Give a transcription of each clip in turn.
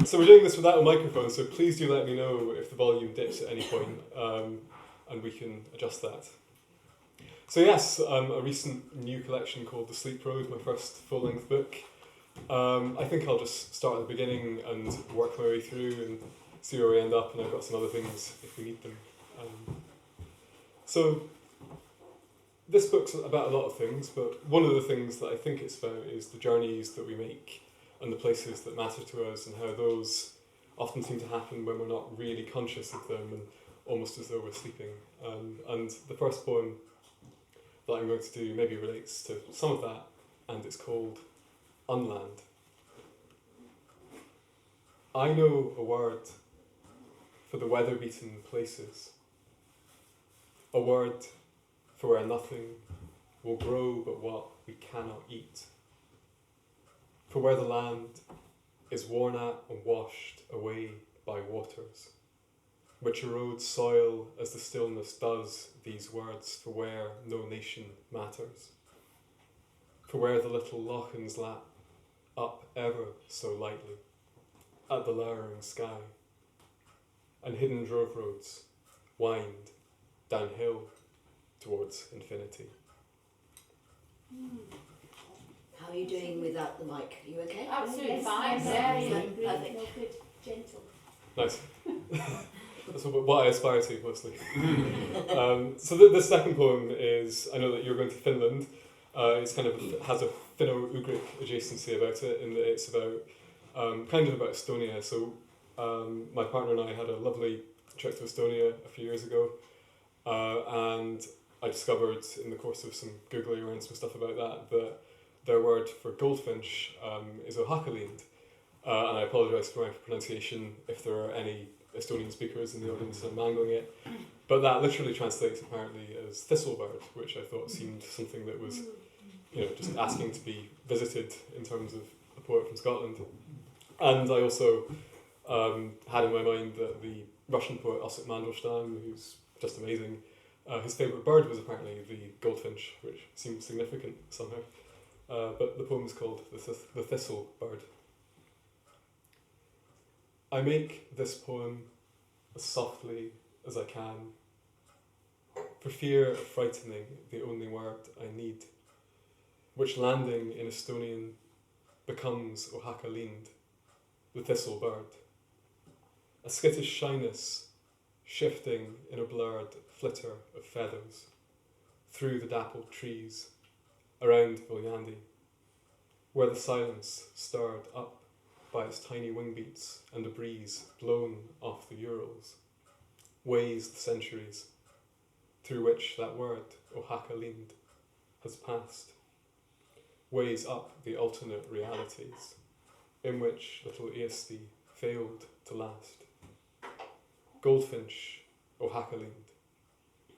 So we're doing this without a microphone, so please do let me know if the volume dips at any point, and we can adjust that. So yes, a recent new collection called The Sleep Road, my first full-length book. I think I'll just start at the beginning and work my way through and see where we end up, and I've got some other things if we need them. So this book's about a lot of things, but one of the things that I think it's about is the journeys that we make and the places that matter to us, and how those often seem to happen when we're not really conscious of them and almost as though we're sleeping. And the first poem that I'm going to do maybe relates to some of that, and it's called Unland. I know a word for the weather-beaten places, a word for where nothing will grow but what we cannot eat, for where the land is worn at and washed away by waters, which erode soil as the stillness does these words, for where no nation matters, for where the little lochans lap up ever so lightly at the lowering sky, and hidden drove roads wind downhill towards infinity. How are you doing without the mic? Are you okay? Absolutely Yes, fine. yes, Yeah, yeah. Perfect. No, good, gentle. Nice. That's what I aspire to, mostly. So the second poem is, I know that you're going to Finland. It's kind of has a Finno-Ugric adjacency about it, in that it's about kind of about Estonia. So my partner and I had a lovely trip to Estonia a few years ago, and I discovered in the course of some googling around some stuff about that their word for goldfinch is ohakalind. And I apologise for my pronunciation if there are any Estonian speakers in the audience and I'm mangling it. But that literally translates apparently as Thistle Bird, which I thought seemed something that was, just asking to be visited in terms of a poet from Scotland. And I also had in my mind that the Russian poet Osip Mandelstam, who's just amazing, his favourite bird was apparently the goldfinch, which seemed significant somehow. But the poem is called The Thistle Bird. I make this poem as softly as I can, for fear of frightening the only word I need, which landing in Estonian becomes ohakalind, the thistle bird. A skittish shyness shifting in a blurred flitter of feathers through the dappled trees around Viljandi, where the silence stirred up by its tiny wing beats and a breeze blown off the Urals, weighs the centuries through which that word, ohakalind, has passed, weighs up the alternate realities in which little Easti failed to last. Goldfinch, ohakalind,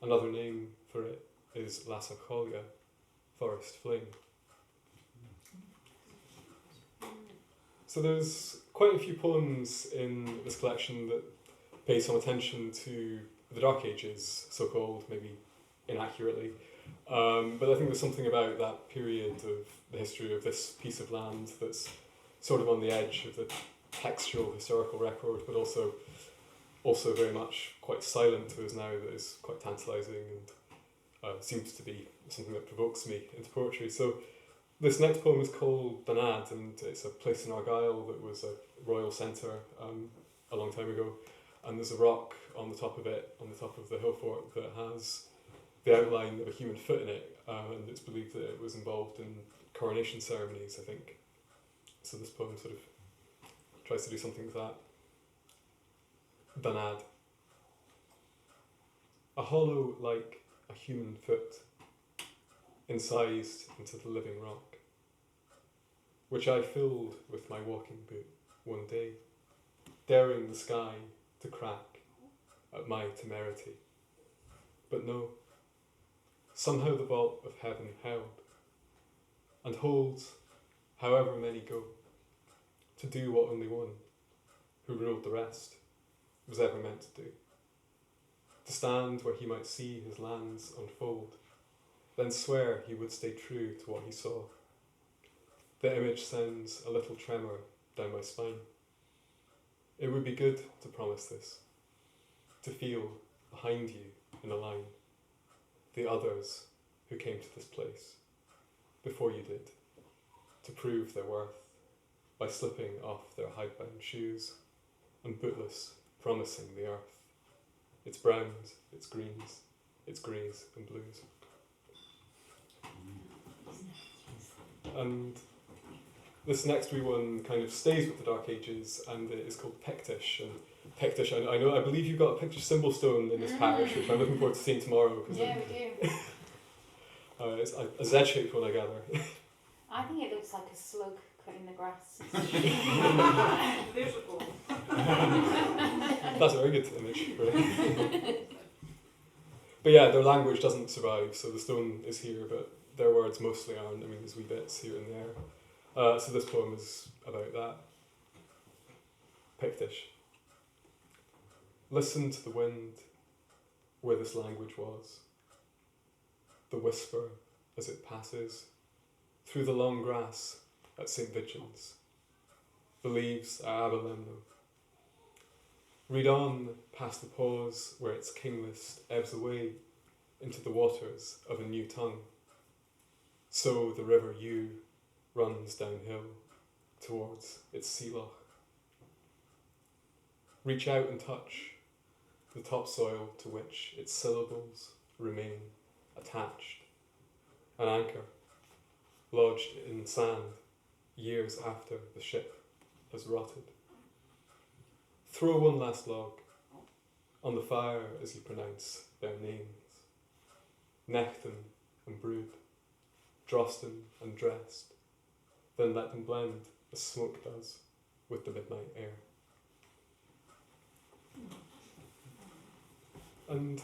another name for it is Lasakolja, forest flame. So there's quite a few poems in this collection that pay some attention to the Dark Ages, so-called, maybe inaccurately. But I think there's something about that period of the history of this piece of land that's sort of on the edge of the textual historical record, but also very much quite silent to us now, that is quite tantalising and seems to be something that provokes me into poetry. So this next poem is called Banad, and it's a place in Argyll that was a royal centre a long time ago. And there's a rock on the top of it, on the top of the hill fort, that has the outline of a human foot in it, and it's believed that it was involved in coronation ceremonies, I think. So this poem sort of tries to do something with that. Banad. A hollow like a human foot, incised into the living rock, which I filled with my walking boot one day, daring the sky to crack at my temerity. But no, somehow the vault of heaven held, and holds however many go, to do what only one, who ruled the rest, was ever meant to do. To stand where he might see his lands unfold, then swear he would stay true to what he saw. The image sends a little tremor down my spine. It would be good to promise this, to feel behind you in a line the others who came to this place before you did, to prove their worth by slipping off their hidebound shoes and bootless promising the earth, its browns, its greens, its greys and blues. And this next wee one kind of stays with the Dark Ages, and it is called Pectus. And Pectus, I believe you've got a Picture symbol stone in this parish, which I'm looking forward to seeing tomorrow. Yeah, we do. It's a Z-shaped one, I gather. I think it looks like a slug cutting the grass. Beautiful. That's a very good image, really. But yeah, their language doesn't survive, so the stone is here, but their words mostly aren't. I mean, there's wee bits here and there. So this poem is about that. Pictish. Listen to the wind where this language was. The whisper as it passes through the long grass at St. Vincent's. The leaves are abelemno. Read on past the pause where its king list ebbs away into the waters of a new tongue. So the river Ewe runs downhill towards its sea loch. Reach out and touch the topsoil to which its syllables remain attached. An anchor lodged in sand years after the ship has rotted. Throw one last log on the fire as you pronounce their names. Nechten and Brood, Drosten and Dressed, then let them blend as smoke does with the midnight air. And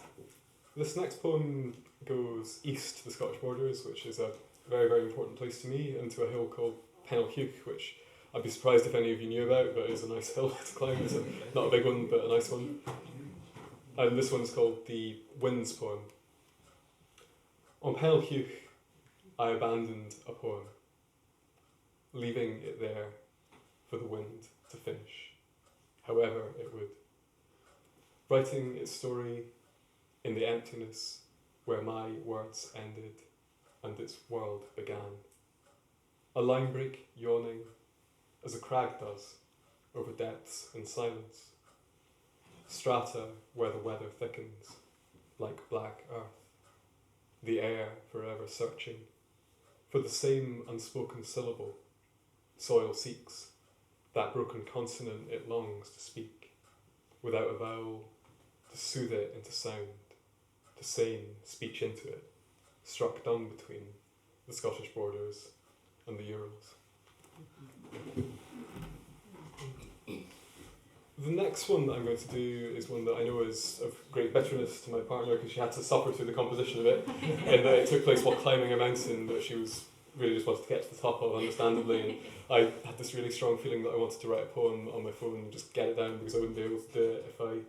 this next poem goes east to the Scottish borders, which is a very, very important place to me, and to a hill called Pennelhuch, which I'd be surprised if any of you knew about, but it's a nice hill to climb. It's not a big one, but a nice one. And this one's called the Windspawn. On Pennelhuch, I abandoned a poem, leaving it there for the wind to finish, however it would. Writing its story in the emptiness where my words ended and its world began. A line break yawning as a crag does over depths in silence. Strata where the weather thickens like black earth. The air forever searching for the same unspoken syllable. Soil seeks that broken consonant it longs to speak, without a vowel, to soothe it into sound, to sane speech into it, struck dumb between the Scottish borders and the Urals. The next one that I'm going to do is one that I know is of great bitterness to my partner, because she had to suffer through the composition of it, and that it took place while climbing a mountain that she was really just wanted to get to the top of, understandably, and I had this really strong feeling that I wanted to write a poem on my phone and just get it down, because I wouldn't be able to do it if I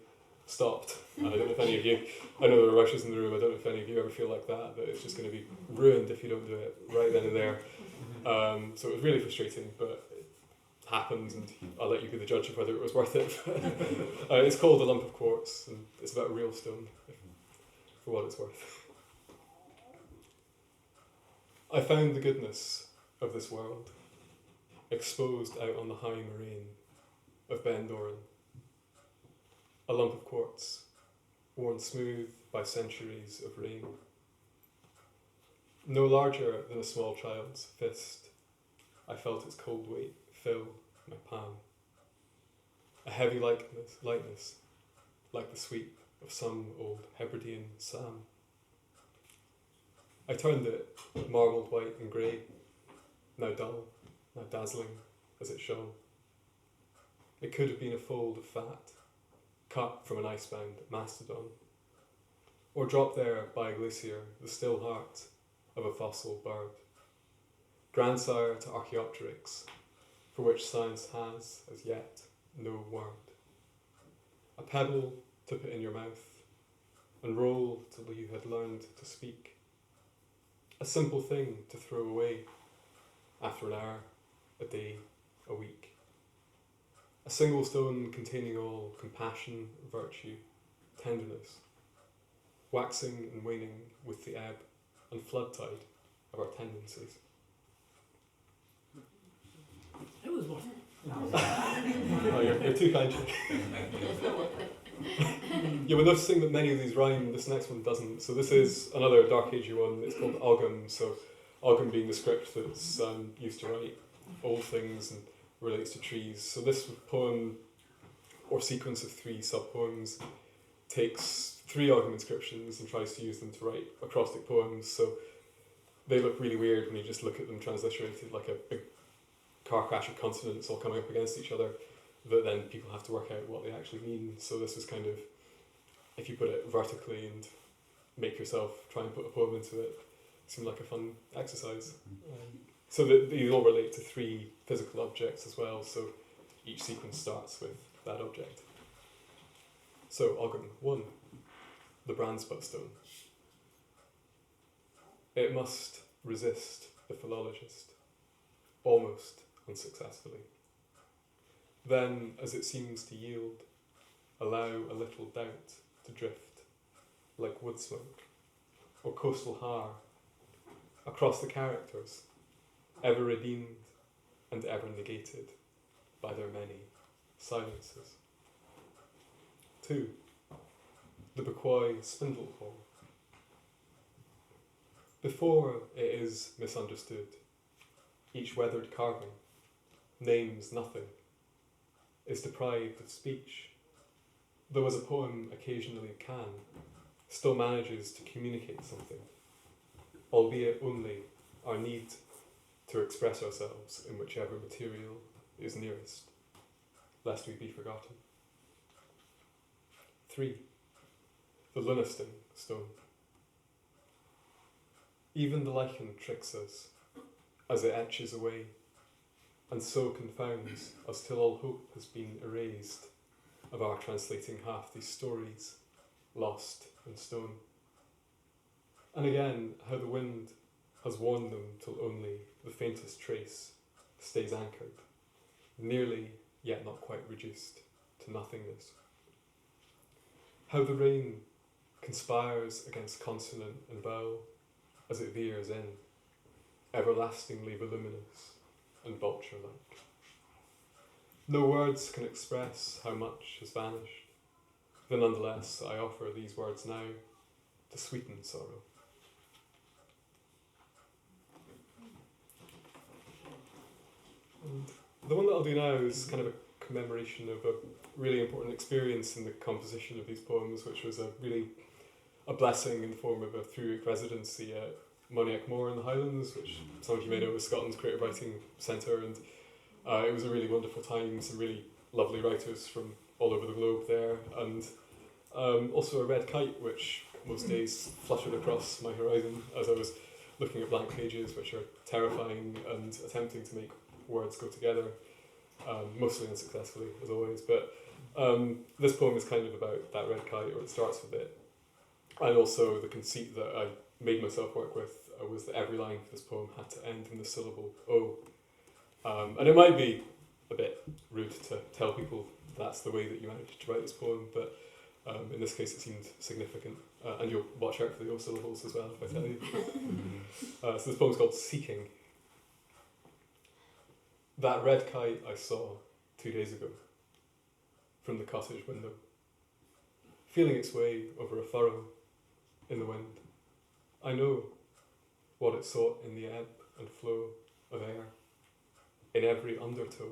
stopped. And I don't know if any of you, I know there are rushes in the room, I don't know if any of you ever feel like that it's just going to be ruined if you don't do it right then and there. So it was really frustrating, but it happened, and I'll let you be the judge of whether it was worth it. It's called A Lump of Quartz, and it's about a real stone, for what it's worth. I found the goodness of this world exposed out on the high moraine of Ben Doran. A lump of quartz, worn smooth by centuries of rain. No larger than a small child's fist, I felt its cold weight fill my palm. A heavy lightness, like the sweep of some old Hebridean psalm. I turned it, marbled white and grey, now dull, now dazzling as it shone. It could have been a fold of fat, cut from an icebound mastodon, or dropped there by a glacier, the still heart of a fossil bird, grandsire to Archaeopteryx, for which science has, as yet, no word. A pebble to put in your mouth, and roll till you had learned to speak. a simple thing to throw away after an hour, a day, a week. A single stone containing all compassion, virtue, tenderness, waxing and waning with the ebb and flood tide of our tendencies. It was one. Oh, you're too kind. You were noticing that many of these rhyme, this next one doesn't. So this is another Dark Agey one, it's called Algum. So Algum being the script that's used to write old things and relates to trees. So this poem, or sequence of 3 sub-poems, takes 3 Algum inscriptions and tries to use them to write acrostic poems. So they look really weird when you just look at them transliterated, like a big car crash of consonants all coming up against each other, that then people have to work out what they actually mean. So this is kind of, if you put it vertically and make yourself try and put a poem into it, seemed like a fun exercise. So that these all relate to 3 physical objects as well, so each sequence starts with that object. So Algum 1, the Brandsput stone. It must resist the philologist, almost unsuccessfully. Then, as it seems to yield, allow a little doubt to drift, like wood smoke, or coastal har, across the characters, ever redeemed and ever negated by their many silences. 2. The Bequoy spindle hole. Before it is misunderstood, each weathered carving names nothing, is deprived of speech, though as a poem occasionally can, still manages to communicate something, albeit only our need to express ourselves in whichever material is nearest, lest we be forgotten. 3. The Luniston stone. Even the lichen tricks us as it etches away, and so confounds us till all hope has been erased of our translating half these stories lost in stone. And again, how the wind has worn them till only the faintest trace stays anchored, nearly yet not quite reduced to nothingness. How the rain conspires against consonant and vowel as it veers in, everlastingly voluminous and vulture-like. No words can express how much has vanished, but nonetheless I offer these words now to sweeten sorrow. And the one that I'll do now is kind of a commemoration of a really important experience in the composition of these poems, which was a blessing in the form of a 3-week residency at Moniac Moor in the Highlands, which some of you may know is Scotland's creative writing centre, and it was a really wonderful time, some really lovely writers from all over the globe there, and also a red kite which most days fluttered across my horizon as I was looking at blank pages which are terrifying and attempting to make words go together, mostly unsuccessfully as always, but this poem is kind of about that red kite, or it starts with it, and also the conceit that I made myself work with was that every line of this poem had to end in the syllable O. And it might be a bit rude to tell people that's the way that you managed to write this poem, but in this case it seemed significant. And you'll watch out for the O syllables as well if I tell you. So this poem's called Seeking. That red kite I saw 2 days ago from the cottage window, feeling its way over a furrow in the wind. I know what it sought in the ebb and flow of air, in every undertow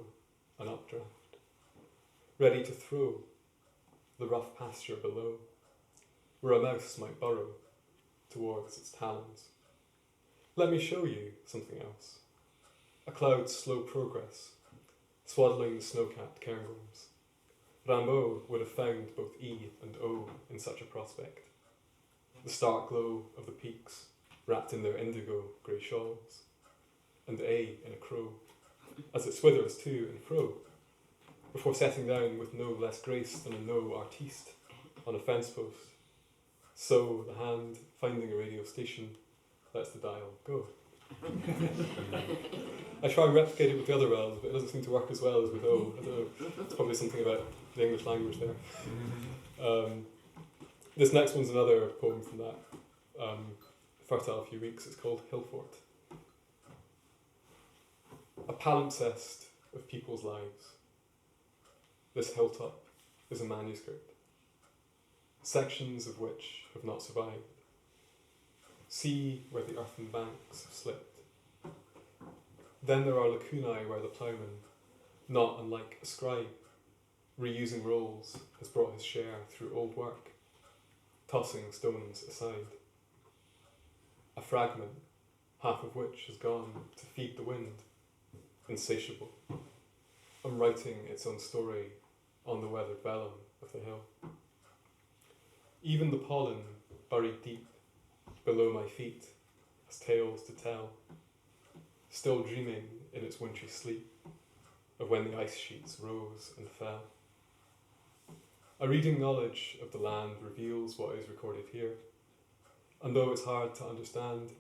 an updraft, ready to throw the rough pasture below, where a mouse might burrow towards its talons. Let me show you something else. A cloud's slow progress, swaddling the snow-capped cairngorms. Rimbaud would have found both E and O in such a prospect. The stark glow of the peaks, wrapped in their indigo grey shawls, and A in a crow, as it swithers to and fro, before setting down with no less grace than a no artiste on a fence post. So the hand, finding a radio station, lets the dial go. I try and replicate it with the other L's, but it doesn't seem to work as well as with O. I don't know. It's probably something about the English language there. This next one's another poem from that fertile few weeks. It's called Hillfort. A palimpsest of people's lives. This hilltop is a manuscript, sections of which have not survived. See where the earthen banks have slipped. Then there are lacunae where the ploughman, not unlike a scribe, reusing roles, has brought his share through old work, tossing stones aside. A fragment, half of which has gone to feed the wind, insatiable, and writing its own story on the weathered vellum of the hill. Even the pollen, buried deep below my feet, has tales to tell, still dreaming in its wintry sleep of when the ice sheets rose and fell. A reading knowledge of the land reveals what is recorded here, and though it's hard to understand,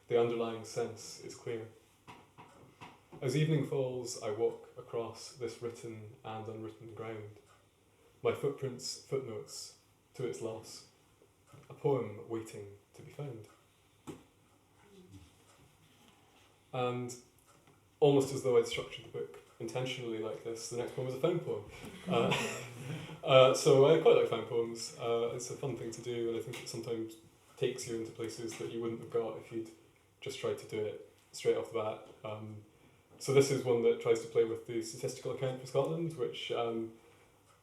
the underlying sense is clear. As evening falls, I walk across this written and unwritten ground, my footprints footnotes to its loss, a poem waiting to be found. And almost as though I'd structured the book intentionally like this, the next poem is a found poem. So I quite like found poems. It's a fun thing to do, and I think it sometimes takes you into places that you wouldn't have got if you'd just tried to do it straight off the bat. So this is one that tries to play with the statistical account for Scotland, which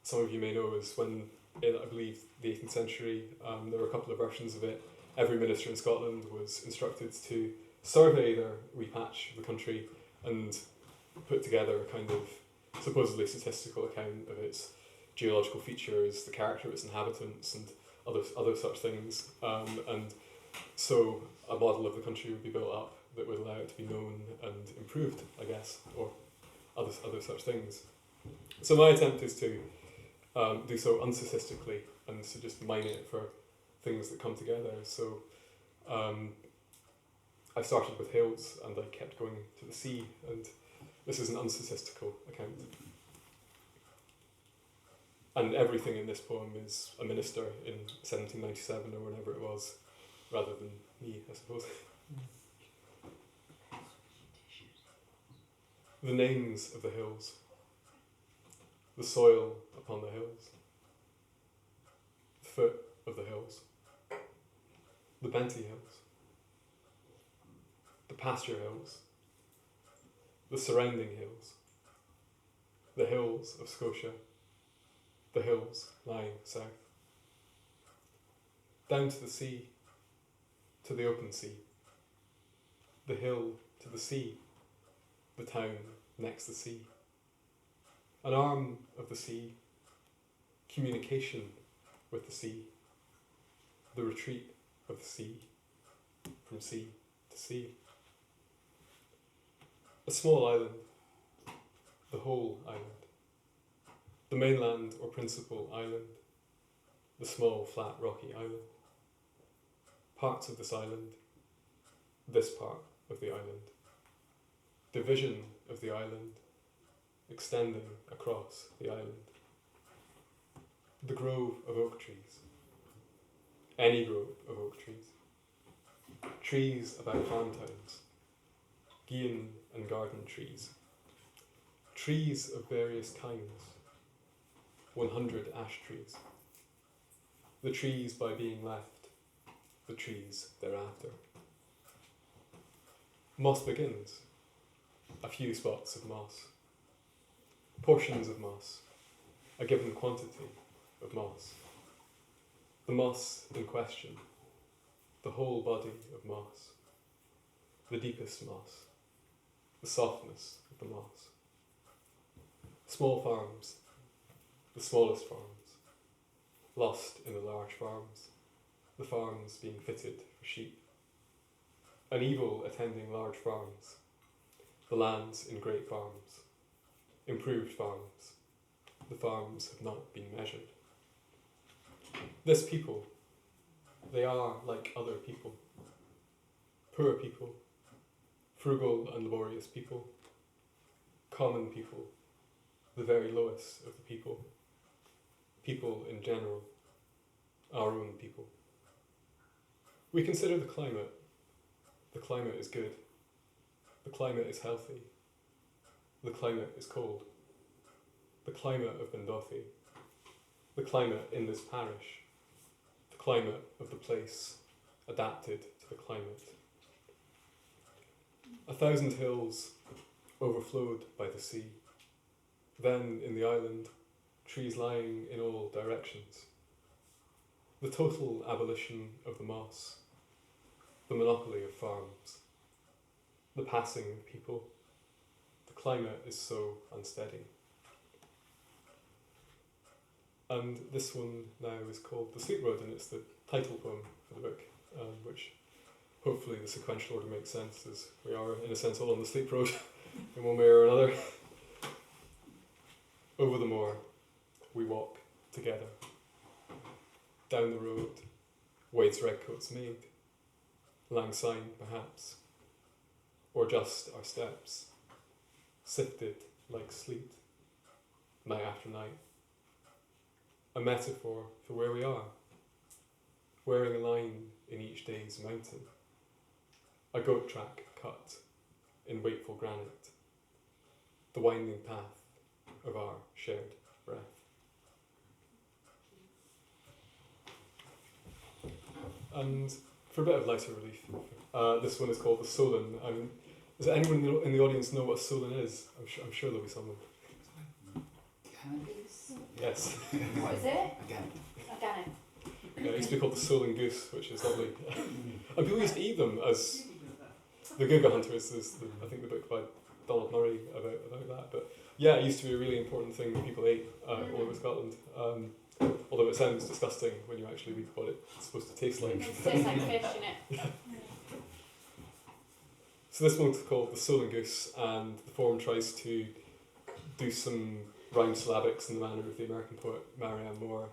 some of you may know is when, in I believe the 18th century, there were a couple of versions of it. Every minister in Scotland was instructed to survey their wee patch of the country and put together a kind of supposedly statistical account of its geological features, the character of its inhabitants, and other such things. And so a model of the country would be built up that would allow it to be known and improved, I guess, or other such things. So my attempt is to do so unstatistically and to just mine it for things that come together. So I started with hills and I kept going to the sea, and this is an unstatistical account. And everything in this poem is a minister in 1797 or whenever it was, rather than me, I suppose. The names of the hills, the soil upon the hills, the foot of the hills, the Benty hills, the pasture hills, the surrounding hills, the hills of Scotia, the hills lying south, down to the sea, to the open sea, the hill to the sea, the town next the sea, an arm of the sea, communication with the sea, the retreat of the sea, from sea to sea. A small island, the whole island, the mainland or principal island, the small flat rocky island, parts of this island, this part of the island, division of the island, extending across the island, the grove of oak trees, any grove of oak trees, trees about farm towns, gean and garden trees, trees of various kinds, 100 ash trees, the trees by being left, the trees thereafter. Moss begins, a few spots of moss, portions of moss, a given quantity of moss, the moss in question, the whole body of moss, the deepest moss, the softness of the moss. Small farms, the smallest farms, lost in the large farms, the farms being fitted for sheep. An evil attending large farms, the lands in great farms, improved farms, the farms have not been measured. This people, they are like other people, poor people, frugal and laborious people, common people, the very lowest of the people, people in general, our own people. We consider the climate. The climate is good. The climate is healthy. The climate is cold. The climate of Bendothi. The climate in this parish. The climate of the place adapted to the climate. 1,000 hills overflowed by the sea. Then in the island, trees lying in all directions. The total abolition of the moss. The monopoly of farms. The passing of people. The climate is so unsteady. And this one now is called The Sleep Road, and it's the title poem for the book, which hopefully the sequential order makes sense, as we are, in a sense, all on the sleep road in one way or another. Over the moor, we walk together. Down the road, Wade's redcoats made, lang syne perhaps, or just our steps, sifted like sleet, night after night. A metaphor for where we are, wearing a line in each day's mountain, a goat track cut in wakeful granite, the winding path of our shared breath. And for a bit of lighter relief, this one is called The Sullen. Does anyone in the audience know what a sullen is? I'm sure there'll be someone. Yes. What is it? Again. Organic. Yeah, it used to be called the sullen goose, which is lovely. And people used to eat them as the Guga Hunters, I think the book by Donald Murray about that. But yeah, it used to be a really important thing that people ate all over Scotland. Although it sounds disgusting when you actually read what it's supposed to taste like. It tastes like fish, innit? So this one's called The Sullen Goose, and the poem tries to do some rhyme syllabics in the manner of the American poet Marianne Moore.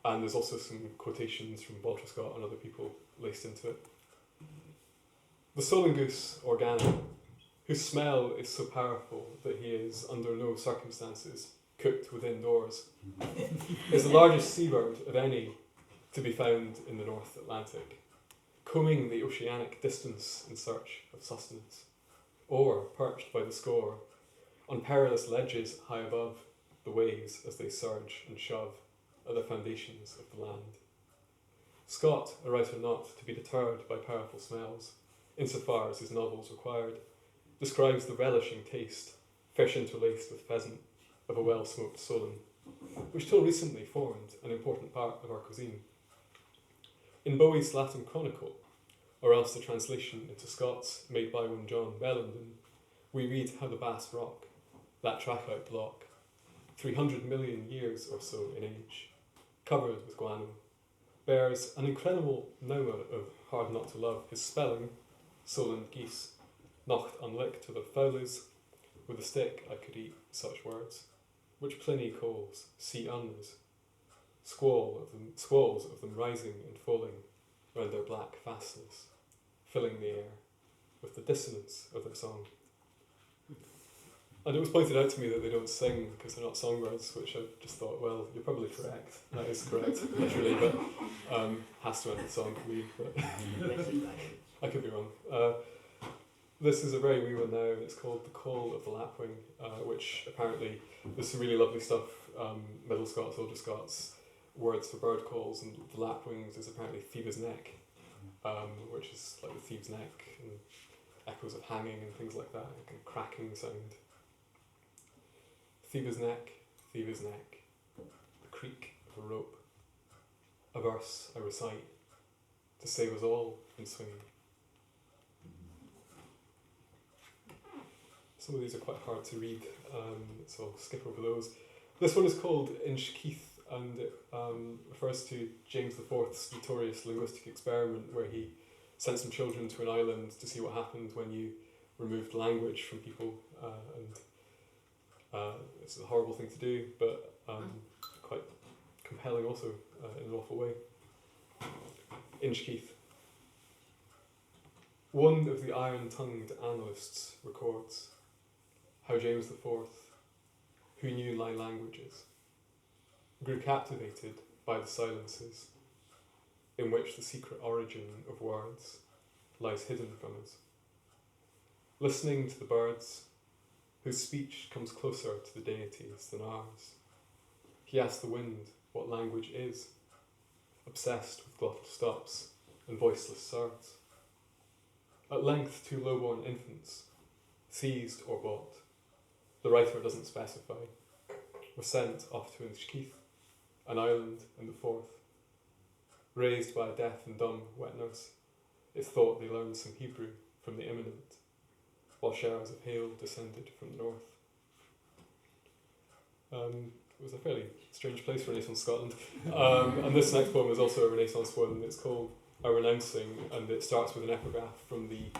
And there's also some quotations from Walter Scott and other people laced into it. The sullen goose, organic, whose smell is so powerful that he is, under no circumstances, cooked within doors, is the largest seabird of any to be found in the North Atlantic, combing the oceanic distance in search of sustenance, or perched by the score on perilous ledges high above the waves as they surge and shove at the foundations of the land. Scott, a writer not to be deterred by powerful smells, insofar as his novels required, describes the relishing taste, fish interlaced with pheasant, of a well-smoked sullen, which till recently formed an important part of our cuisine. In Bowie's Latin Chronicle, or else the translation into Scots made by one John Bellenden, we read how the Bass Rock, that track-out block, 300 million years or so in age, covered with guano, bears an incredible number of hard not to love his spelling, sullen geese, knocked unlicked to the fowlies, with a stick I could eat such words, which Pliny calls sea uns, squalls of them rising and falling round their black fastness, filling the air with the dissonance of their song. And it was pointed out to me that they don't sing because they're not songbirds, which I just thought, well, you're probably correct. That is correct, literally, but has to end the song for me. But I could be wrong. This is a very wee one now, and it's called The Call of the Lapwing, which apparently there's some really lovely stuff, Middle Scots, Older Scots, words for bird calls, and the lapwings is apparently Thieves' Neck, which is like the thieves' neck, and echoes of hanging and things like that, like a cracking sound. Thieves' Neck, the creak of a rope, a verse I recite to save us all from swinging. Some of these are quite hard to read, so I'll skip over those. This one is called Inchkeith, and it refers to James IV's notorious linguistic experiment where he sent some children to an island to see what happened when you removed language from people, and it's a horrible thing to do, but quite compelling also in an awful way. Inchkeith. One of the iron-tongued annalists records how James IV, who knew 9 languages, grew captivated by the silences in which the secret origin of words lies hidden from us. Listening to the birds, whose speech comes closer to the deities than ours, he asked the wind what language is, obsessed with glottal stops and voiceless surds. At length 2 low-born infants, seized or bought, the writer doesn't specify, were sent off to Inchkeith, an island in the Forth. Raised by a deaf and dumb wet nurse, it's thought they learned some Hebrew from the imminent, while showers of hail descended from the north. It was a fairly strange place for Renaissance Scotland. And this next poem is also a Renaissance one. It's called A Renouncing, and it starts with an epigraph from the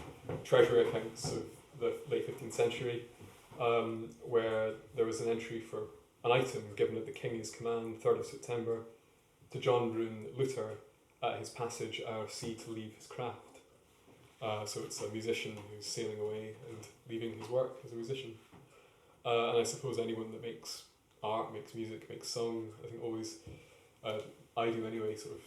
treasury accounts of the late 15th century, where there was an entry for an item given at the King's command, 3rd of September, to John Brune Luther at his passage our sea to leave his craft. So it's a musician who's sailing away and leaving his work as a musician. And I suppose anyone that makes art, makes music, makes song, I think always, I do anyway, sort of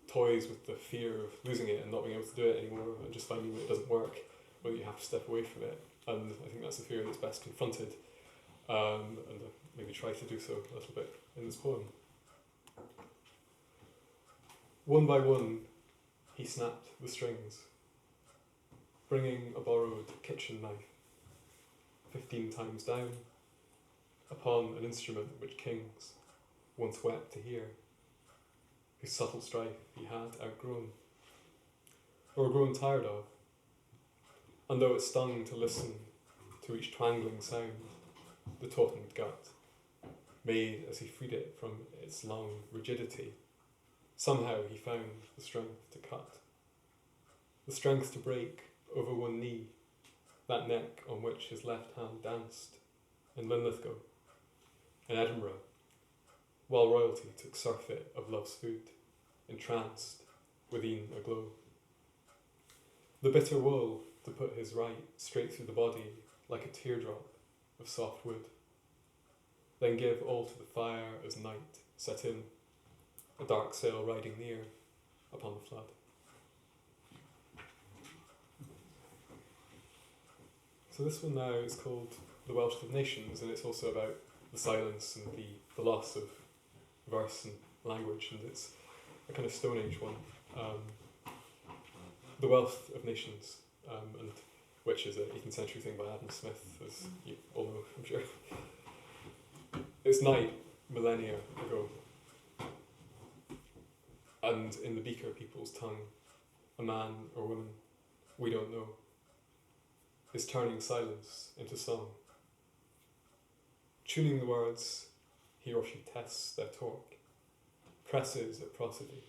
toys with the fear of losing it and not being able to do it anymore and just finding that it doesn't work, whether you have to step away from it. And I think that's a fear that's best confronted, and maybe try to do so a little bit in this poem. One by one, he snapped the strings, bringing a borrowed kitchen knife, 15 times down, upon an instrument which kings once wept to hear, whose subtle strife he had outgrown, or grown tired of, and though it stung to listen to each twangling sound, the tautened gut, made as he freed it from its long rigidity, somehow he found the strength to cut, the strength to break over one knee, that neck on which his left hand danced in Linlithgow, in Edinburgh, while royalty took surfeit of love's food, entranced within a glow. The bitter wool to put his right straight through the body like a teardrop of soft wood, then give all to the fire as night set in, a dark sail riding near upon the flood. So this one now is called The Welsh of Nations, and it's also about the silence and the loss of verse and language, and it's a kind of Stone Age one. The Wealth of Nations, and which is an 18th century thing by Adam Smith, as you all know, I'm sure. It's night, millennia ago, and in the Beaker people's tongue, a man or woman, we don't know, is turning silence into song. Tuning the words, he or she tests their talk, presses at prosody,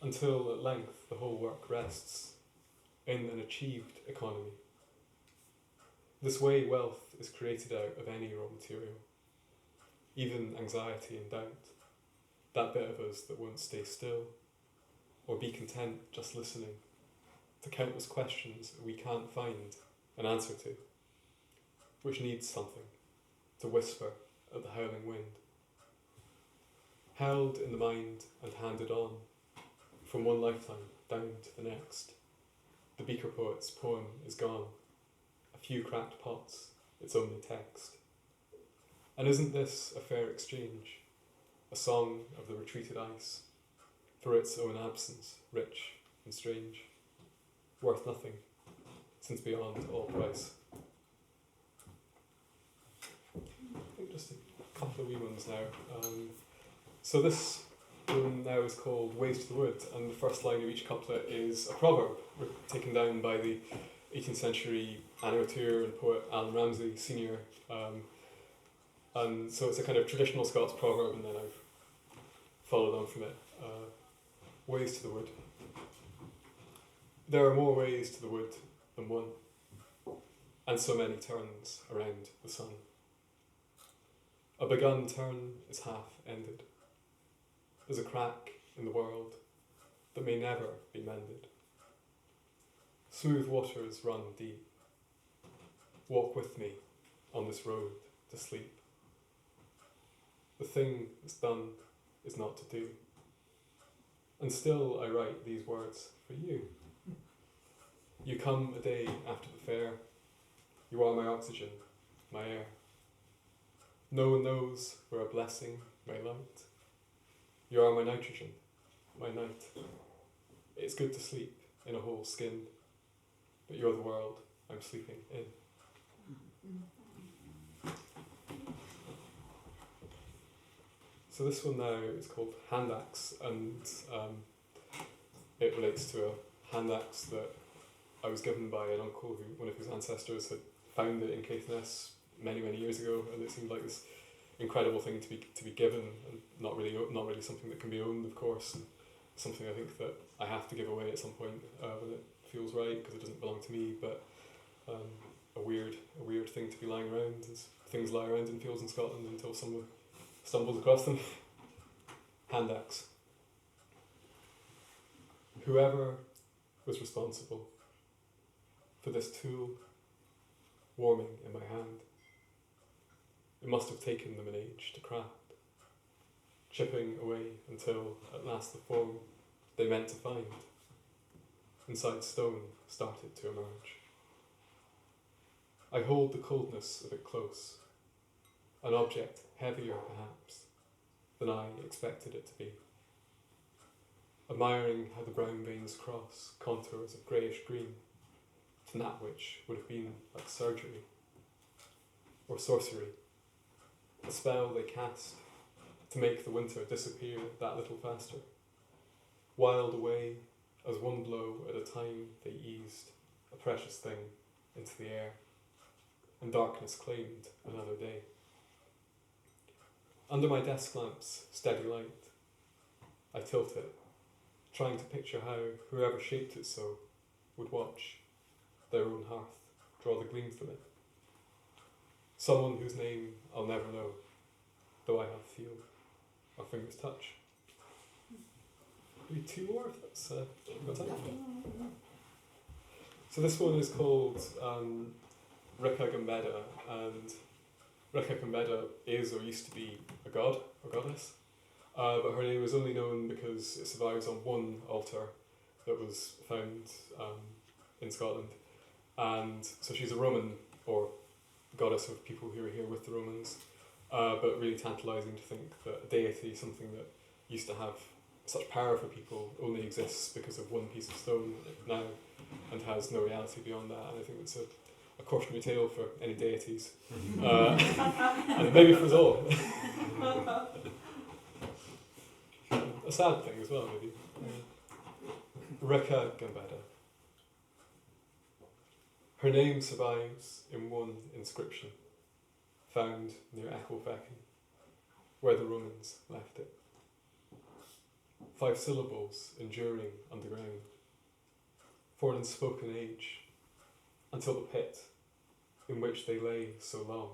until at length the whole work rests in an achieved economy. This way wealth is created out of any raw material, even anxiety and doubt, that bit of us that won't stay still, or be content just listening to countless questions we can't find an answer to, which needs something to whisper at the howling wind. Held in the mind and handed on, from one lifetime down to the next, the Beaker poet's poem is gone, a few cracked pots, its only text. And isn't this a fair exchange, a song of the retreated ice, through its own absence, rich and strange, worth nothing, since beyond all price? I think just a couple of wee ones now. So this one now is called Ways to the Wood, and the first line of each couplet is a proverb taken down by the 18th century animateur and poet Alan Ramsay, Senior. And so it's a kind of traditional Scots proverb, and then I've followed on from it. Ways to the wood. There are more ways to the wood than one, and so many turns around the sun. A begun turn is half ended. There's a crack in the world that may never be mended. Smooth waters run deep. Walk with me on this road to sleep. The thing that's done is not to do. And still I write these words for you. You come a day after the fair. You are my oxygen, my air. No one knows we're a blessing, my light. You are my nitrogen, my night. It's good to sleep in a whole skin, but you're the world I'm sleeping in. So this one now is called Hand Axe, and it relates to a hand axe that I was given by an uncle who, one of his ancestors, had found it in Caithness many years ago, and it seemed like this incredible thing to be given, and not really something that can be owned, of course, and something I think that I have to give away at some point when it feels right, because it doesn't belong to me. But a weird thing to be lying around, as things lie around in fields in Scotland until someone stumbles across them. Hand axe. Whoever was responsible for this tool warming in my hand, it must have taken them an age to craft, chipping away until at last the form they meant to find inside stone started to emerge. I hold the coldness of it close, an object heavier perhaps than I expected it to be, admiring how the brown veins cross contours of greyish green to that which would have been like surgery or sorcery, a spell they cast to make the winter disappear that little faster, wiled away as one blow at a time they eased a precious thing into the air, and darkness claimed another day. Under my desk lamp's steady light, I tilt it, trying to picture how whoever shaped it so would watch their own hearth draw the gleam from it. Someone whose name I'll never know, though I have feel our fingers touch. Maybe two more if that's got time. So this one is called Rika Gambeda, and Rika Gambeda is or used to be a god or goddess, but her name is only known because it survives on one altar that was found in Scotland, and so she's a Roman or goddess of people who were here with the Romans, but really tantalising to think that a deity, something that used to have such power for people, only exists because of one piece of stone now and has no reality beyond that. And I think it's a cautionary tale for any deities, and maybe for us all. A sad thing as well, maybe. Rika Gambeda. Her name survives in one inscription found near Ecclefechan, where the Romans left it. 5 syllables enduring underground, for an unspoken age, until the pit in which they lay so long,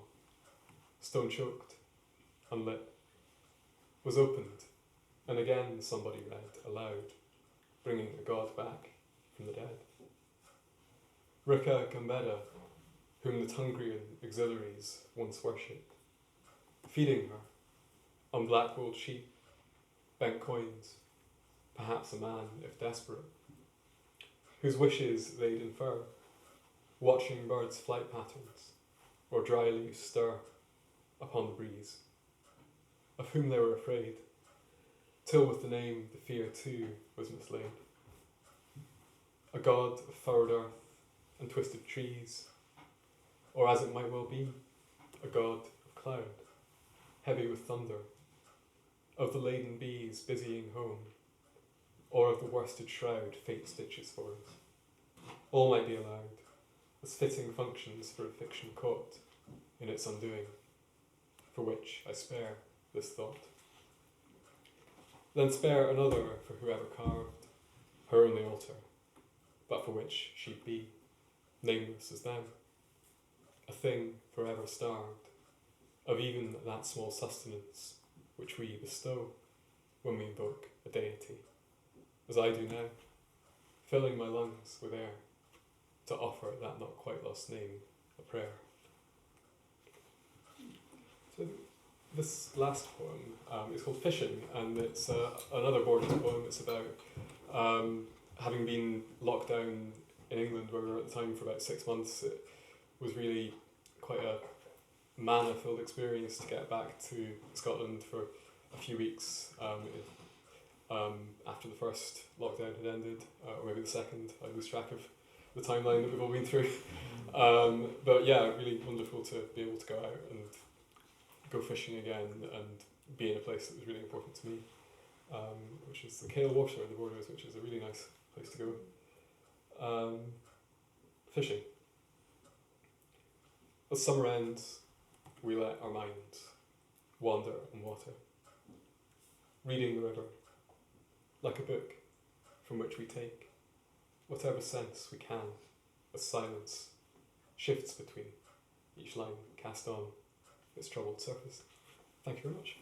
stone-choked, unlit, was opened, and again somebody read aloud, bringing a god back from the dead. Rika Gambeda, whom the Tungrian auxiliaries once worshipped, feeding her on black-wooled sheep, bent coins, perhaps a man if desperate, whose wishes they'd infer, watching birds' flight patterns or dry leaves stir upon the breeze, of whom they were afraid, till with the name the fear too was mislaid. A god of furrowed earth and twisted trees, or as it might well be, a god of cloud, heavy with thunder, of the laden bees busying home, or of the worsted shroud fate stitches for us. All might be allowed, as fitting functions for a fiction caught in its undoing, for which I spare this thought. Then spare another for whoever carved her on the altar, but for which she'd be, nameless as them, a thing forever starved of even that small sustenance which we bestow when we invoke a deity, as I do now, filling my lungs with air to offer that not quite lost name a prayer. So this last poem is called Fishing, and it's another Borders poem. It's about having been locked down in England, where we were at the time, for about 6 months. It was really quite a manna-filled experience to get back to Scotland for a few weeks after the first lockdown had ended, or maybe the second. I lose track of the timeline that we've all been through. But yeah, really wonderful to be able to go out and go fishing again and be in a place that was really important to me, which is the Cale Water in the Borders, which is a really nice place to go. Fishing. As summer ends, we let our minds wander on water, reading the river like a book from which we take whatever sense we can as silence shifts between each line cast on its troubled surface. Thank you very much.